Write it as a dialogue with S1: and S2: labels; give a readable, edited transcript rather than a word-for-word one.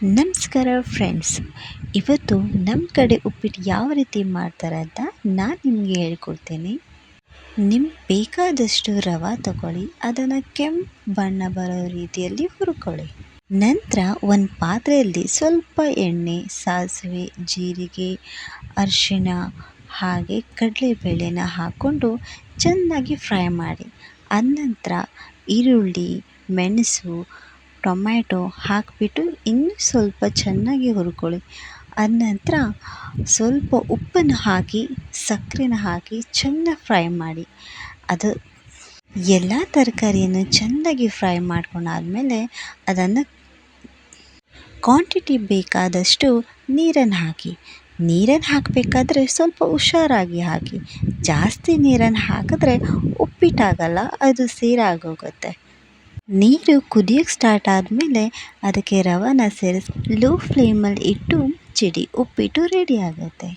S1: ನಮಸ್ಕಾರ ಫ್ರೆಂಡ್ಸ್. ಇವತ್ತು ನಮ್ಮ ಕಡೆ ಉಪ್ಪಿಟ್ಟು ಯಾವ ರೀತಿ ಮಾಡ್ತಾರೆ ಅಂತ ನಾನು ನಿಮಗೆ ಹೇಳ್ಕೊಡ್ತೀನಿ. ನಿಮ್ಗೆ ಬೇಕಾದಷ್ಟು ರವೆ ತಗೊಳ್ಳಿ, ಅದನ್ನು ಕೆಂಪು ಬಣ್ಣ ಬರೋ ರೀತಿಯಲ್ಲಿ ಹುರ್ಕೊಳ್ಳಿ. ನಂತರ ಒಂದು ಪಾತ್ರೆಯಲ್ಲಿ ಸ್ವಲ್ಪ ಎಣ್ಣೆ, ಸಾಸಿವೆ, ಜೀರಿಗೆ, ಅರಿಶಿಣ ಹಾಗೆ ಕಡಲೆಬೇಳೆನ ಹಾಕ್ಕೊಂಡು ಚೆನ್ನಾಗಿ ಫ್ರೈ ಮಾಡಿ. ಅನಂತರ ಈರುಳ್ಳಿ, ಮೆಣಸು, ಟೊಮ್ಯಾಟೊ ಹಾಕಿಬಿಟ್ಟು ಇನ್ನೂ ಸ್ವಲ್ಪ ಚೆನ್ನಾಗಿ ಹುರ್ಕೊಳ್ಳಿ. ಅನಂತರ ಸ್ವಲ್ಪ ಉಪ್ಪನ್ನು ಹಾಕಿ ಸಕ್ಕರೆನ ಹಾಕಿ ಚೆನ್ನಾಗಿ ಫ್ರೈ ಮಾಡಿ. ಅದು ಎಲ್ಲ ತರಕಾರಿಯನ್ನು ಚೆನ್ನಾಗಿ ಫ್ರೈ ಮಾಡ್ಕೊಂಡಾದಮೇಲೆ ಅದನ್ನು ಕ್ವಾಂಟಿಟಿ ಬೇಕಾದಷ್ಟು ನೀರನ್ನು ಹಾಕಿ. ನೀರನ್ನು ಹಾಕಬೇಕಾದ್ರೆ ಸ್ವಲ್ಪ ಹುಷಾರಾಗಿ ಹಾಕಿ. ಜಾಸ್ತಿ ನೀರನ್ನು ಹಾಕಿದ್ರೆ ಉಪ್ಪಿಟ್ಟಾಗಲ್ಲ, ಅದು ಆಗೋಗುತ್ತೆ. ನೀರು ಕುದಿಯೋಕ್ಕೆ ಸ್ಟಾರ್ಟ್ ಆದಮೇಲೆ ಅದಕ್ಕೆ ರವೆನ ಸೇರಿಸಿ ಲೋ ಫ್ಲೇಮಲ್ಲಿ ಇಟ್ಟು ಮುಚ್ಚಿಡಿ. ಉಪ್ಪಿಟ್ಟು ರೆಡಿ ಆಗುತ್ತೆ.